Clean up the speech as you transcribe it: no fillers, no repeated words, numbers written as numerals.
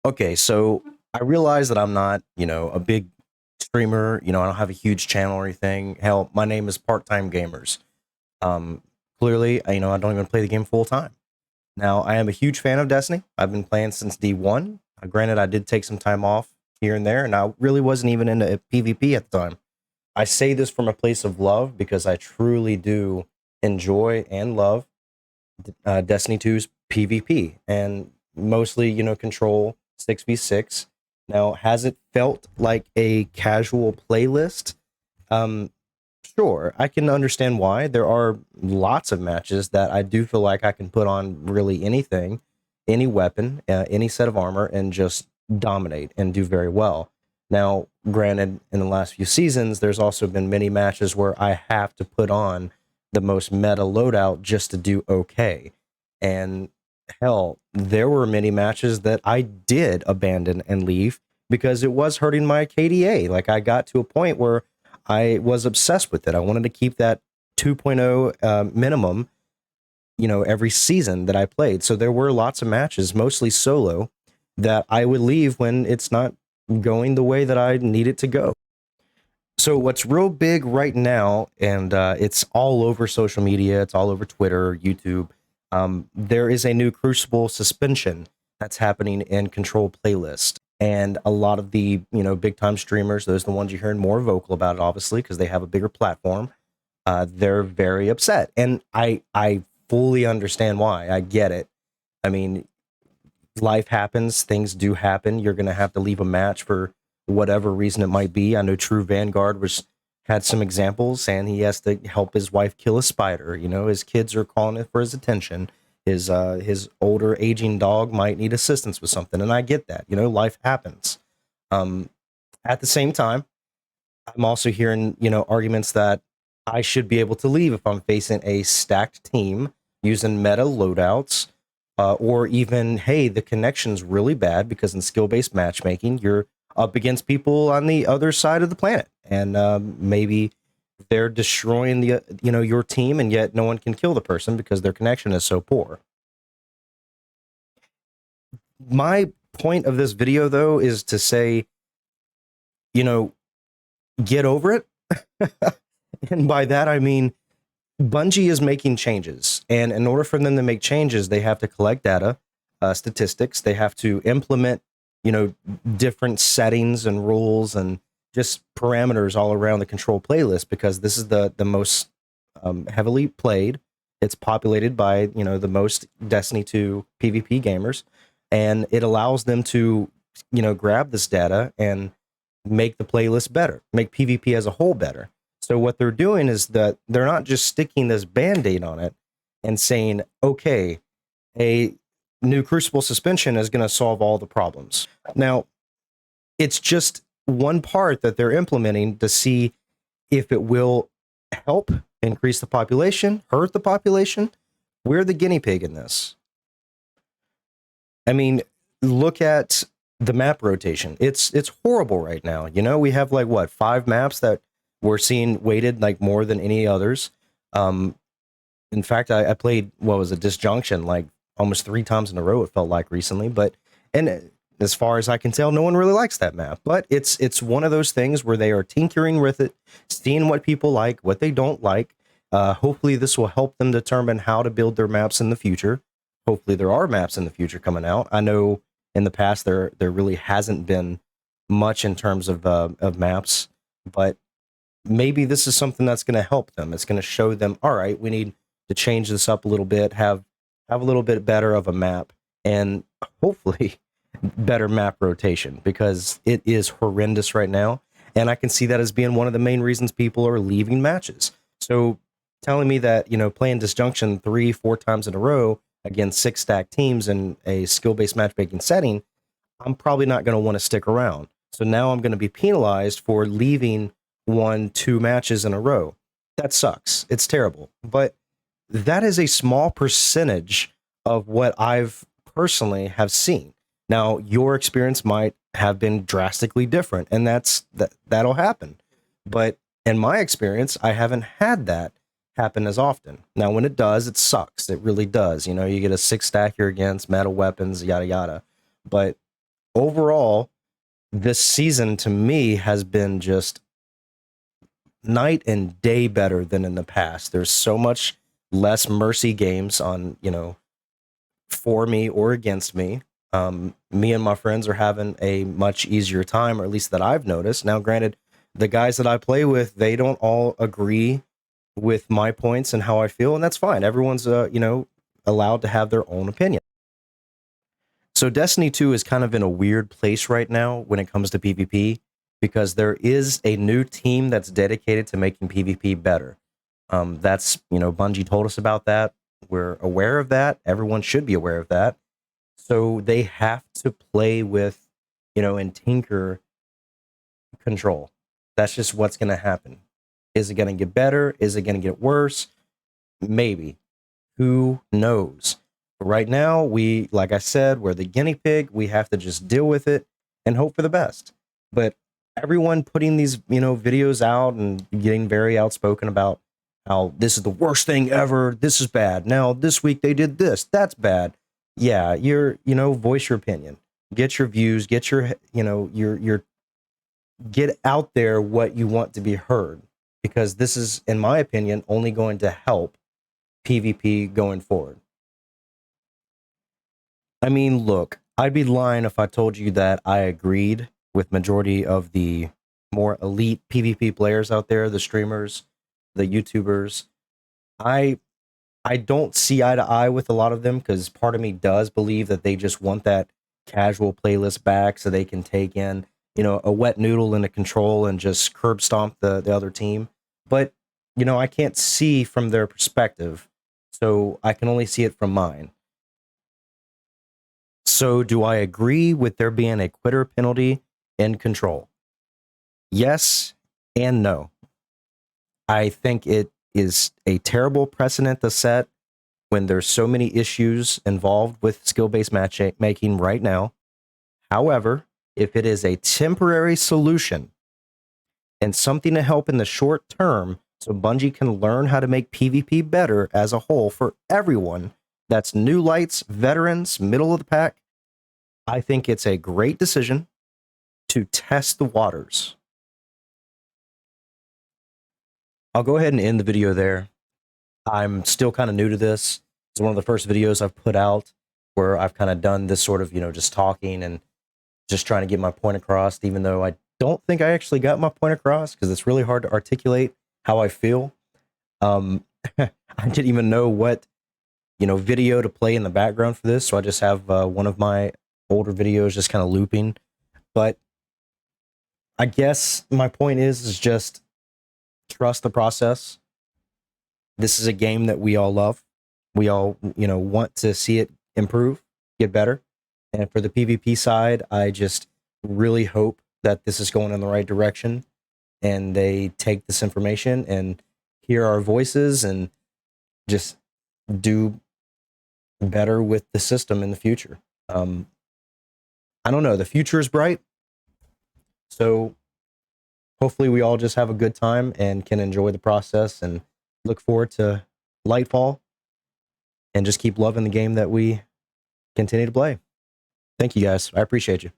Okay, so I realize that I'm not, a big streamer. I don't have a huge channel or anything. Hell, my name is Part Time Gamers. Um, Clearly, I don't even play the game full time. Now, I am a huge fan of Destiny. I've been playing since D1. Granted, I did take some time off here and there, and I really wasn't even into PvP at the time. I say this from a place of love because I truly do enjoy and love Destiny 2's PvP and mostly, control 6v6. Now, has it felt like a casual playlist? Um, sure, I can understand why. There are lots of matches that I do feel like I can put on really anything, any weapon, any set of armor, and just dominate and do very well. Now, granted, in the last few seasons, there's also been many matches where I have to put on the most meta loadout just to do okay. And hell, there were many matches that I did abandon and leave because it was hurting my KDA. Like I got to a point where I was obsessed with it. I wanted to keep that 2.0 minimum, every season that I played. So there were lots of matches, mostly solo, that I would leave when it's not going the way that I need it to go. So what's real big right now, and it's all over social media, it's all over Twitter, YouTube. There is a new Crucible suspension that's happening in Control playlist, and a lot of the big time streamers, those are the ones you're hearing more vocal about it, obviously, because they have a bigger platform. They're very upset, and I fully understand why. I get it. I mean, life happens, things do happen. You're going to have to leave a match for whatever reason it might be. I know True Vanguard was had some examples, and he has to help his wife kill a spider. His kids are calling it for his attention. His older aging dog might need assistance with something, and I get that. Life happens. Um, at the same time, I'm also hearing arguments that I should be able to leave if I'm facing a stacked team using meta loadouts, or even, hey, the connection's really bad because in skill-based matchmaking, you're up against people on the other side of the planet, and maybe they're destroying the your team, and yet no one can kill the person because their connection is so poor. My point of this video, though, is to say, you know, get over it. And by that, I mean, Bungie is making changes. And in order for them to make changes, they have to collect data, statistics. They have to implement, different settings and rules and just parameters all around the control playlist, because this is the most heavily played. It's populated by, the most Destiny 2 PvP gamers. And it allows them to, grab this data and make the playlist better, make PvP as a whole better. So what they're doing is that they're not just sticking this band-aid on it and saying, okay, a new Crucible suspension is going to solve all the problems. Now, it's just one part that they're implementing to see if it will help increase the population, hurt the population. We're the guinea pig in this. I mean, look at the map rotation. It's horrible right now. We have like what, 5 maps that we're seeing weighted like more than any others. In fact, I played, what was it, Disjunction, like almost 3 times in a row, it felt like recently. But and as far as I can tell, no one really likes that map. But it's one of those things where they are tinkering with it, seeing what people like, what they don't like. Hopefully this will help them determine how to build their maps in the future. Hopefully there are maps in the future coming out. I know in the past there really hasn't been much in terms of maps, but maybe this is something that's going to help them. It's going to show them, all right, we need to change this up a little bit, have a little bit better of a map, and hopefully better map rotation, because it is horrendous right now. And I can see that as being one of the main reasons people are leaving matches. So telling me that, playing Disjunction 3-4 times in a row against 6 stacked teams in a skill-based matchmaking setting, I'm probably not going to want to stick around. So now I'm going to be penalized for leaving 1-2 matches in a row. That sucks. It's terrible. But that is a small percentage of what I've personally have seen. Now, your experience might have been drastically different, and that'll happen. But in my experience, I haven't had that happen as often. Now, when it does, it sucks. It really does. You get a 6 stack you're against, metal weapons, yada yada. But overall, this season to me has been just night and day better than in the past. There's so much less mercy games on, for me or against me. Me and my friends are having a much easier time, or at least that I've noticed. Now, granted, the guys that I play with, they don't all agree with my points and how I feel, and that's fine. Everyone's, allowed to have their own opinion. So Destiny 2 is kind of in a weird place right now when it comes to PvP, because there is a new team that's dedicated to making PvP better. That's, Bungie told us about that. We're aware of that. Everyone should be aware of that. So they have to play with, and tinker control. That's just what's going to happen. Is it going to get better? Is it going to get worse? Maybe. Who knows? Right now, like I said, we're the guinea pig. We have to just deal with it and hope for the best. But everyone putting these, videos out and getting very outspoken about how this is the worst thing ever. This is bad. Now, this week they did this. That's bad. Yeah, voice your opinion. Get your views. Get your, get out there what you want to be heard. Because this is, in my opinion, only going to help PvP going forward. I mean, look, I'd be lying if I told you that I agreed with majority of the more elite PvP players out there, the streamers, the YouTubers. I don't see eye to eye with a lot of them, because part of me does believe that they just want that casual playlist back so they can take in, a wet noodle in a control and just curb stomp the other team. But, I can't see from their perspective, so I can only see it from mine. So do I agree with there being a quitter penalty in control? Yes and no. I think it is a terrible precedent to set when there's so many issues involved with skill-based matchmaking right now. However, if it is a temporary solution and something to help in the short term so Bungie can learn how to make PvP better as a whole for everyone, that's new lights, veterans, middle of the pack, I think it's a great decision to test the waters. I'll go ahead and end the video there. I'm still kind of new to this. It's one of the first videos I've put out where I've kind of done this sort of, just talking and just trying to get my point across, even though I don't think I actually got my point across, because it's really hard to articulate how I feel. I didn't even know what, video to play in the background for this, so I just have one of my older videos just kind of looping. But I guess my point is just trust the process. This is a game that we all love. We all, want to see it improve, get better. And for the PvP side, I just really hope that this is going in the right direction and they take this information and hear our voices and just do better with the system in the future. I don't know. The future is bright. So hopefully we all just have a good time and can enjoy the process and look forward to Lightfall and just keep loving the game that we continue to play. Thank you guys. I appreciate you.